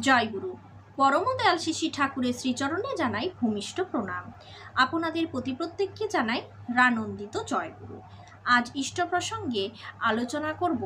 জয় গুরু। পরম দয়াল শিশি ঠাকুরের শ্রীচরণে জানাই ভূমিষ্ঠ প্রণাম। আপনাদের প্রতি প্রত্যেককে জানাই রানন্দিত জয় গুরু। আজ ইষ্ট প্রসঙ্গে আলোচনা করব।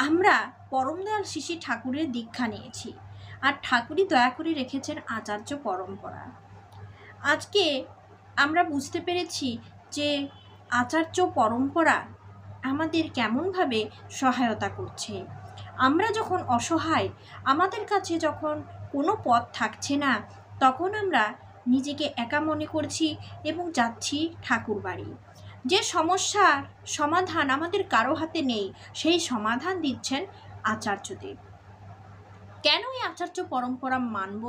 আমরা পরম দয়াল শিশি ঠাকুরের দীক্ষা নিয়েছি, আর ঠাকুরই দয়া করে রেখেছেন আচার্য পরম্পরা। আজকে আমরা বুঝতে পেরেছি যে আচার্য পরম্পরা আমাদের কেমনভাবে সহায়তা করছে। আমরা যখন অসহায়, আমাদের কাছে যখন কোনো পথ থাকছে না, তখন আমরা নিজেকে একা মনে করছি এবং যাচ্ছি ঠাকুর বাড়ি। যে সমস্যার সমাধান আমাদের কারো হাতে নেই, সেই সমাধান দিচ্ছেন আচার্যদেব। কেন এই আচার্য পরম্পরা মানব?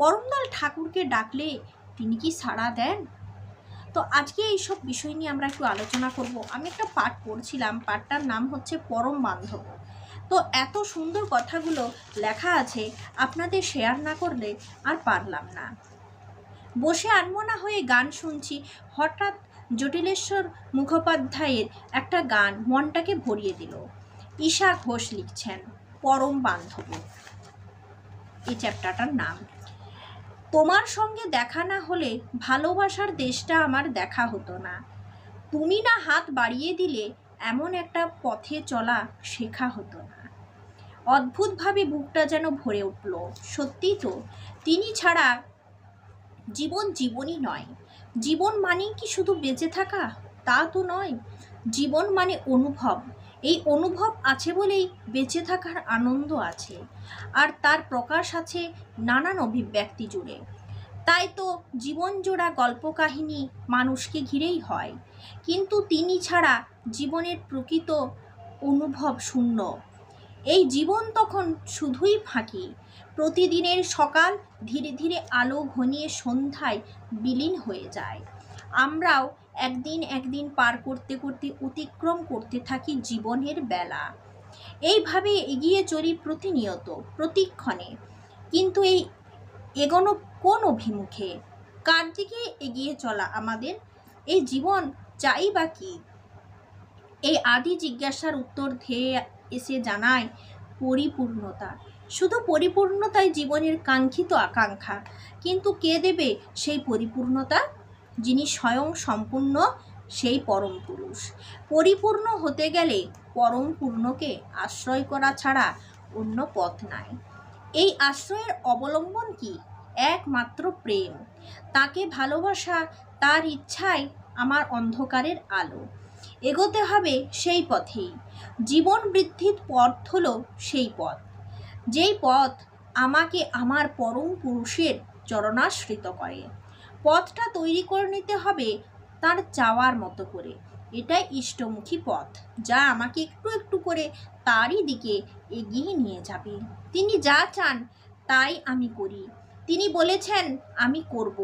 পরমদয়াল ঠাকুরকে ডাকলে তিনি কি সাড়া দেন? তো আজকে এইসব বিষয় নিয়ে আমরা একটু আলোচনা করব। আমি একটা পাঠ পড়ছিলাম, পাঠটার নাম হচ্ছে পরম বান্ধব। তো এত সুন্দর কথাগুলো লেখা আছে, আপনাদের শেয়ার না করলে আর পারলাম না। বসে আনমনা হয়ে গান শুনছি, হঠাৎ জটিলেশ্বর মুখোপাধ্যায়ের একটা গান মনটাকে ভরিয়ে দিল। ঈশা ঘোষ লিখছেন পরম বান্ধব, এই চ্যাপ্টারটার নাম। তোমার সঙ্গে দেখা না হলে ভালোবাসার দেশটা আমার দেখা হতো না। তুমি না হাত বাড়িয়ে দিলে এমন একটা পথে চলা শেখা হতো না। অদ্ভুতভাবে বুকটা যেন ভরে উঠল। সত্যি তো, তিনি ছাড়া জীবন জীবনই নয়। জীবন মানেই কি শুধু বেঁচে থাকা? তা তো নয়। জীবন মানে অনুভব। এই অনুভব আছে বলেই বেঁচে থাকার আনন্দ আছে, আর তার প্রকাশ আছে নানান অভিব্যক্তি জুড়ে। তাই তো জীবন জোড়া গল্প কাহিনী মানুষকে ঘিরেই হয়, কিন্তু তিনি ছাড়া জীবনের প্রকৃত অনুভব শূন্য। এই জীবন তখন শুধুই ফাঁকি। প্রতিদিনের সকাল ধীরে ধীরে আলো ঘনিয়ে সন্ধ্যায় বিলীন হয়ে যায়। আমরাও একদিন একদিন পার করতে করতে অতিক্রম করতে থাকি জীবনের বেলা। এইভাবে এগিয়ে চলি প্রতিনিয়ত, প্রতিক্ষণে। কিন্তু এই এগোনো কোন অভিমুখে? কার দিকে এগিয়ে চলা আমাদের? এই জীবন চাই বা কি? এই আদি জিজ্ঞাসার উত্তর ধেয়ে এসে জানায় পরিপূর্ণতা। শুধু পরিপূর্ণতাই জীবনের কাঙ্ক্ষিত আকাঙ্ক্ষা, কিন্তু কে দেবে সেই পরিপূর্ণতা? যিনি স্বয়ং সম্পূর্ণ, সেই পরম পুরুষ। পরিপূর্ণ হতে গেলে পরম পূর্ণকে আশ্রয় করা ছাড়া অন্য পথ নাই। এই আশ্রয়ের অবলম্বন কি? একমাত্র প্রেম। তাকে ভালোবাসা, তার ইচ্ছাই আমার অন্ধকারের আলো। এগোতে হবে সেই পথেই। জীবন বৃদ্ধির পথ হলো সেই পথ, যেই পথ আমাকে আমার পরম পুরুষের চরণাশ্রিত করে। পথটা তৈরি করে নিতে হবে তার চাওয়ার মতো করে। এটাই ইষ্টমুখী পথ, যা আমাকে একটু একটু করে তারই দিকে এগিয়ে নিয়ে যাবে। তিনি যা চান তাই আমি করি। তিনি বলেছেন আমি করব।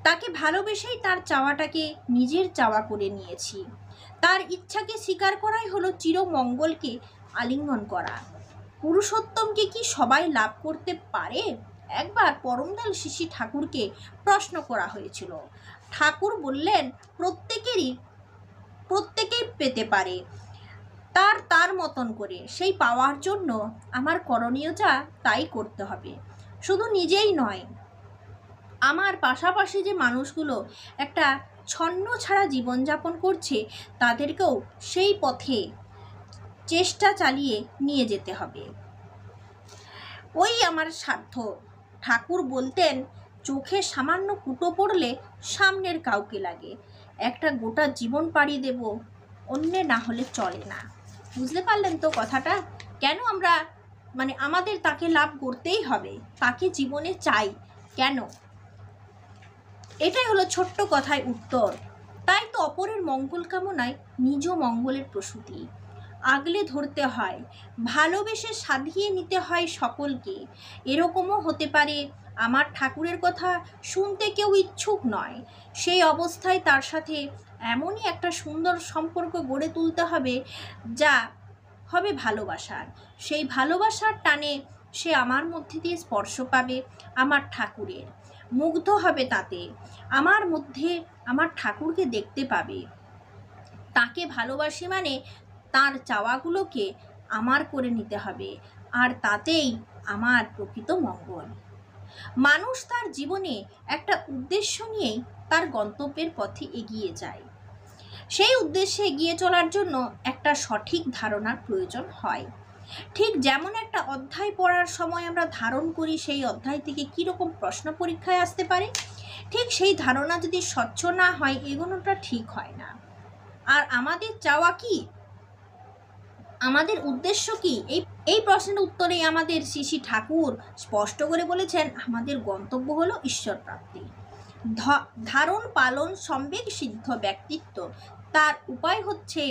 তাকে ভালোবেসেই তার চাওয়াটাকে নিজের চাওয়া করে নিয়েছি। তার ইচ্ছাকে স্বীকার করাই হলো চিরমঙ্গলকে আলিঙ্গন করা। পুরুষোত্তমকে কি সবাই লাভ করতে পারে? একবার পরমদয়াল শিশি ঠাকুরকে প্রশ্ন করা হয়েছিল। ঠাকুর বললেন প্রত্যেকেই পেতে পারে, তার তার মতন করে। সেই পাওয়ার জন্য আমার করণীয় যা তাই করতে হবে। শুধু নিজেই নয়, আমার পাশাপাশি যে মানুষগুলো একটা ছন্ন ছাড়া জীবনযাপন করছে, তাদেরকেও সেই পথে চেষ্টা চালিয়ে নিয়ে যেতে হবে। ওই আমার সাধ্য। ঠাকুর বলতেন, চোখে সামান্য কুটো পড়লে সামনের কাউকে লাগে, একটা গোটা জীবন পাড়ি দেব, অন্যে না হলে চলে না। বুঝতে পারলেন তো কথাটা? কেন আমরা আমাদের তাকে লাভ করতেই হবে, তাকে জীবনে চাই কেন? এটাই হলো ছোট্ট কথায় উত্তর। তাই তো অপরের মঙ্গল কামনায় নিজ মঙ্গলের প্রসূতি। আগলে ধরতে হয়, ভালোবেসে সাধিয়ে নিতে হয় সকলকে। এরকমও হতে পারে আমার ঠাকুরের কথা শুনতে কেউ ইচ্ছুক নয়। সেই অবস্থায় তার সাথে এমনই একটা সুন্দর সম্পর্ক গড়ে তুলতে হবে, যা হবে ভালোবাসার। সেই ভালোবাসার টানে সে আমার মধ্যে দিয়ে স্পর্শ পাবে আমার ঠাকুরের, মুগ্ধ হবে তাতে, আমার মধ্যে আমার ঠাকুরকে দেখতে পাবে। তাকে ভালোবাসি মানে তার চাওয়াগুলোকে আমার করে নিতে হবে, আর তাতেই আমার প্রকৃত মঙ্গল। মানুষ তার জীবনে একটা উদ্দেশ্য নিয়েই তার গন্তব্যের পথে এগিয়ে যায়। সেই উদ্দেশ্যে এগিয়ে চলার জন্য একটা সঠিক ধারণার প্রয়োজন হয়। ঠিক যেমন একটা অধ্যায় পড়ার সময় আমরা ধারণ করি সেই অধ্যায় থেকে কীরকম প্রশ্ন পরীক্ষায় আসতে পারে, ঠিক সেই ধারণা যদি স্বচ্ছ না হয় এগোনোটা ঠিক হয় না। আর আমাদের চাওয়া কি, আমাদের উদ্দেশ্য কি, এই প্রশ্নের উত্তরে আমাদের শ্রী ঠাকুর স্পষ্ট করে বলেছেন, আমাদের গন্তব্য হলো ঈশ্বর প্রাপ্তি। ধারণ পালন সম্বেগ সিদ্ধ ব্যক্তিত্ব, তার উপায় হচ্ছে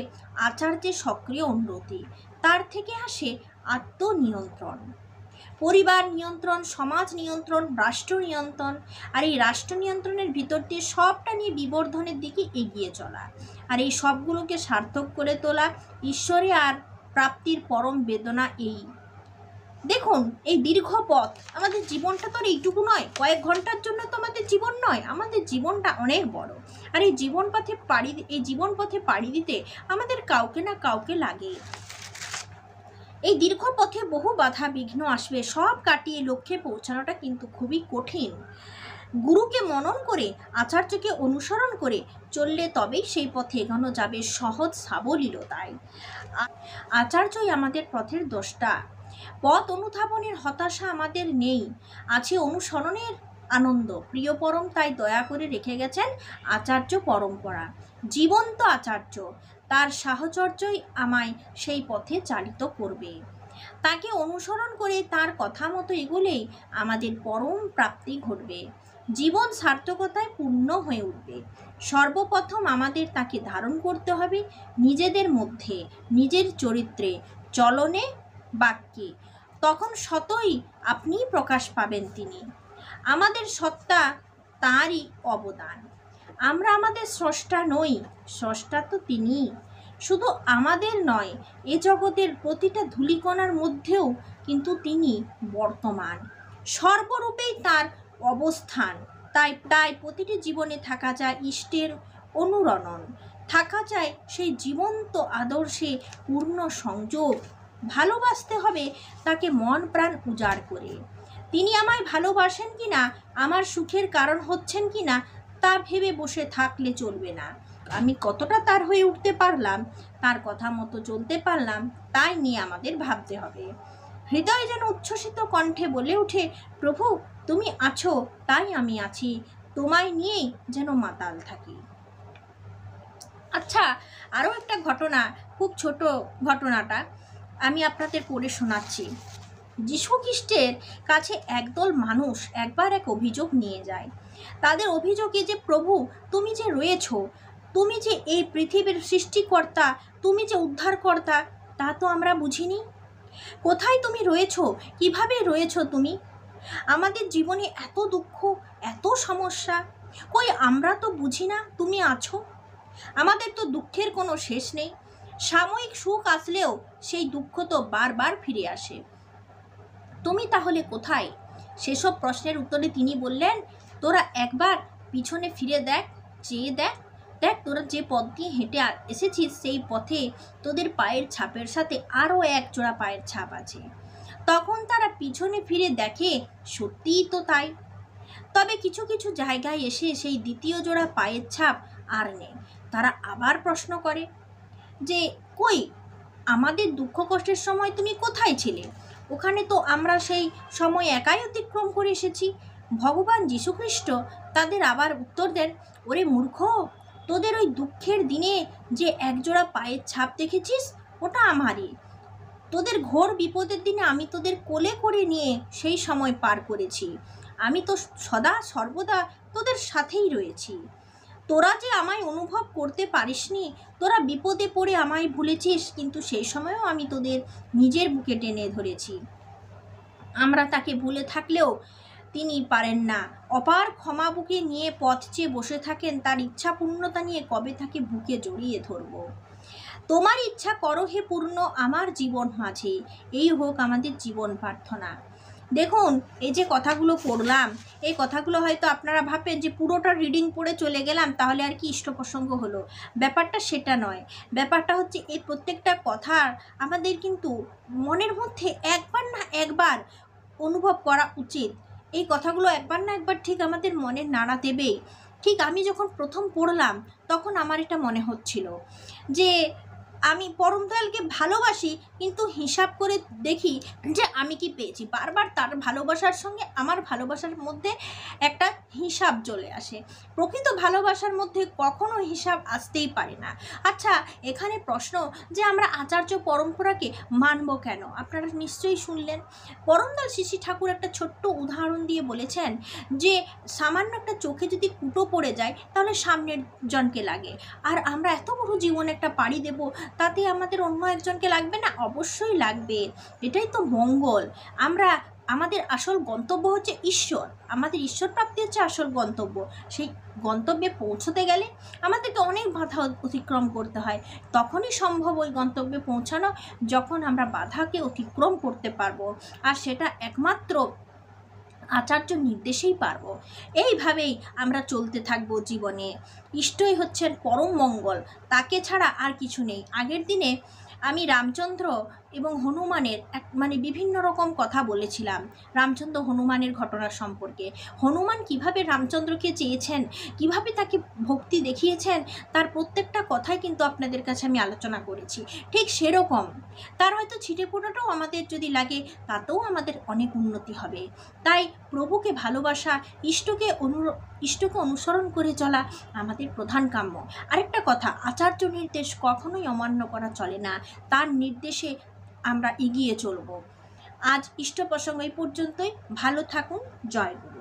আচার্যের সক্রিয় উন্নতি। তার থেকে আসে আত্মনিয়ন্ত্রণ, পরিবার নিয়ন্ত্রণ, সমাজ নিয়ন্ত্রণ, রাষ্ট্র নিয়ন্ত্রণ। আর এই রাষ্ট্র নিয়ন্ত্রণের ভিতর দিয়ে সবটা নিয়ে বিবর্ধনের দিকে এগিয়ে চলা, আর এই সবগুলোকে সার্থক করে তোলা ঈশ্বরে আর প্রাপ্তির পরম বেদনা। এই দেখুন, এই দীর্ঘ পথ, আমাদের জীবনটা তো আর এইটুকু নয়, কয়েক ঘন্টার জন্য তো আমাদের জীবন নয়, আমাদের জীবনটা অনেক বড়। আর এই জীবন পথে পাড়ি দিতে আমাদের কাউকে না কাউকে লাগে। এই দীর্ঘ পথে বহু বাধা বিঘ্ন আসবে, সব কাটিয়ে লক্ষ্যে পৌঁছানোটা কিন্তু খুবই কঠিন। গুরুকে মনন করে, আচার্যকে অনুসরণ করে চললে তবেই সেই পথে এগোনো যাবে সহজ সাবলীলতায়। আচার্যই আমাদের পথের দ্রষ্টা। পথ অনুধাবনের হতাশা আমাদের নেই, আছে অনুসরণের আনন্দ। প্রিয় পরম তাই দয়া করে রেখে গেছেন আচার্য পরম্পরা, জীবন্ত আচার্য। তার সাহচর্যই আমায় সেই পথে চালিত করবে। তাকে অনুসরণ করে তার কথা মতো এগোলেই আমাদের পরম প্রাপ্তি ঘটবে, জীবন সার্থকতায় পূর্ণ হয়ে উঠবে। সর্বপ্রথম আমাদের তাকে ধারণ করতে হবে নিজেদের মধ্যে, নিজের চরিত্রে, চলনে, বাক্যে। তখন স্বতই আপনিই প্রকাশ পাবেন তিনি। আমাদের সত্তা তাঁরই অবদান। আমরা আমাদের স্রষ্টা নই, স্রষ্টা তো তিনিই। শুধু আমাদের নয়, এ জগতের প্রতিটা ধূলিকণার মধ্যেও কিন্তু তিনি বর্তমান, সর্বরূপেই তার অবস্থান। তাই প্রতিটি জীবনে থাকা যায় ইষ্টের অনুরণন, থাকা যায় সেই জীবন্ত আদর্শে পূর্ণ সংযোগ। ভালোবাসতে হবে তাকে মন প্রাণ উজাড় করে। তিনি আমায় ভালোবাসেন কিনা, আমার সুখের কারণ হচ্ছেন কিনা, তা ভেবে বসে থাকলে চলবে না। আমি কতটা তার হয়ে উঠতে পারলাম, তার কথা মতো চলতে পারলাম, তাই নিয়ে আমাদের ভাবতে হবে। হৃদয় যেন উচ্ছ্বসিত কণ্ঠে বলে ওঠে, প্রভু তুমি আছো তাই আমি আছি, তোমায় নিয়েই যেন মাতাল থাকি। আচ্ছা, আরও একটা ঘটনা, খুব ছোট ঘটনাটা আমি আপনাদের পড়ে শোনাচ্ছি। যীশু খ্রিস্টের কাছে একদল মানুষ একবার এক অভিযোগ নিয়ে যায়। তাদের অভিযোগে যে প্রভু তুমি যে রয়েছ, তুমি যে এই পৃথিবীর সৃষ্টিকর্তা, তুমি যে উদ্ধারকর্তা, তা তো আমরা বুঝিনি। কোথায় তুমি রয়েছ, কিভাবে রয়েছ তুমি? আমাদের জীবনে এত দুঃখ, এত সমস্যা, কই আমরা তো বুঝি না তুমি আছো। আমাদের তো দুঃখের কোনো শেষ নেই, সাময়িক সুখ আসলেও সেই দুঃখ তো বারবার ফিরে আসে। তুমি তাহলে কোথায়? সেসব প্রশ্নের উত্তরে তিনি বললেন, তোরা একবার পিছনে ফিরে দেখ, চেয়ে দেখ, দেখ তোরা যে পথ দিয়ে হেঁটে এসেছিস সেই পথে তোদের পায়ের ছাপের সাথে আরও এক জোড়া পায়ের ছাপ আছে। তখন তারা পিছনে ফিরে দেখে, সত্যিই তো তাই। তবে কিছু কিছু জায়গায় এসে সেই দ্বিতীয় জোড়া পায়ের ছাপ আর নেই। তারা আবার প্রশ্ন করে যে, কই আমাদের দুঃখ কষ্টের সময় তুমি কোথায় ছিলে? ওখানে তো আমরা সেই সময় একাই অতিক্রম করে এসেছি। ভগবান যীশুখ্রিস্ট তাদের আবার উত্তর দেন, ওরে মূর্খ, তোদের ওই দুঃখের দিনে যে একজোড়া পায়ের ছাপ দেখেছিস ওটা আমারই। তোদের ঘোর বিপদের দিনে আমি তোদের কোলে করে নিয়ে সেই সময় পার করেছি। আমি তো সদা সর্বদা তোদের সাথেই রয়েছি। তোরা যে আমায় অনুভব করতে পারিসনি, তোরা বিপদে পড়ে আমায় ভুলেছিস, কিন্তু সেই সময়ও আমি তোদের নিজের বুকে টেনে ধরেছি। আমরা তাকে ভুলে থাকলেও তিনি পারেন না। অপার ক্ষমা বুকে নিয়ে পথ চেয়ে বসে থাকেন, তার ইচ্ছা পূর্ণতা নিয়ে কবে তাকে বুকে জড়িয়ে ধরব। তোমার ইচ্ছা করো হে পূর্ণ আমার জীবন মাঝে, এই হোক আমাদের জীবন প্রার্থনা। দেখুন, এই যে কথাগুলো পড়লাম, এই কথাগুলো হয়তো আপনারা ভাববেন যে পুরোটা রিডিং পড়ে চলে গেলাম, তাহলে আর কি ইষ্ট প্রসঙ্গ হলো। ব্যাপারটা সেটা নয়। ব্যাপারটা হচ্ছে এই প্রত্যেকটা কথা আমাদের কিন্তু মনের মধ্যে একবার না একবার অনুভব করা উচিত। এই কথাগুলো একবার না একবার ঠিক আমাদের মনে নাড়া দেবেই। ঠিক আমি যখন প্রথম পড়লাম তখন আমার এটা মনে হচ্ছিল যে আমি পরম দয়ালকে ভালোবাসি, কিন্তু হিসাব করে দেখি যে আমি কি পেয়েছি। বারবার তার ভালোবাসার সঙ্গে আমার ভালোবাসার মধ্যে একটা হিসাব চলে আসে। প্রকৃত ভালোবাসার মধ্যে কখনো হিসাব আসতেই পারে না। আচ্ছা, এখানে প্রশ্ন যে আমরা আচার্য পরম্পরাকে মানব কেন? আপনারা নিশ্চয়ই শুনলেন। পরমদয়াল শ্রী শ্রী ঠাকুর একটা ছোট্ট উদাহরণ দিয়ে বলেছেন যে সামান্য একটা চোখে যদি কুটো পড়ে যায় তাহলে সামনের জনকে লাগে, আর আমরা এত বড় জীবন একটা পাড়ি দেব, তাতে আমাদের অন্য একজনকে লাগবে না? অবশ্যই লাগবে। এটাই তো মঙ্গল। আমাদের আসল গন্তব্য হচ্ছে ঈশ্বর। আমাদের ঈশ্বর প্রাপ্তি হচ্ছে আসল গন্তব্য। সেই গন্তব্যে পৌঁছতে গেলে আমাদেরকে অনেক বাধা অতিক্রম করতে হয়। তখনই সম্ভব ওই গন্তব্যে পৌঁছানো যখন আমরা বাধাকে অতিক্রম করতে পারবো, আর সেটা একমাত্র আচার্য নির্দেশেই পারবো। এইভাবেই আমরা চলতে থাকবো জীবনে। ইষ্টই হচ্ছেন পরম মঙ্গল, তাকে ছাড়া আর কিছু নেই। আগের দিনে আমি রামচন্দ্র এবং হনুমানের বিভিন্ন রকম কথা বলেছিলাম, রামচন্দ্র হনুমানের ঘটনা সম্পর্কে। হনুমান কিভাবে রামচন্দ্রকে চেয়েছেন, কিভাবে তাকে ভক্তি দেখিয়েছেন, তার প্রত্যেকটা কথাই কিন্তু আপনাদের কাছে আমি আলোচনা করেছি। ঠিক সেরকম তার হয়তো ছিটে ফোটাটাও আমাদের যদি লাগে, তাতেও আমাদের অনেক উন্নতি হবে। তাই প্রভুকে ভালোবাসা, ইষ্টকে অনুসরণ করে চলা আমাদের প্রধান কাম্য। আরেকটা কথা, আচার্য নির্দেশ কখনোই অমান্য করা চলে না। তার নির্দেশে আমরা এগিয়ে চলব। আজ ইষ্ট প্রসঙ্গ এই পর্যন্তই। ভালো থাকুন। জয় গুরু।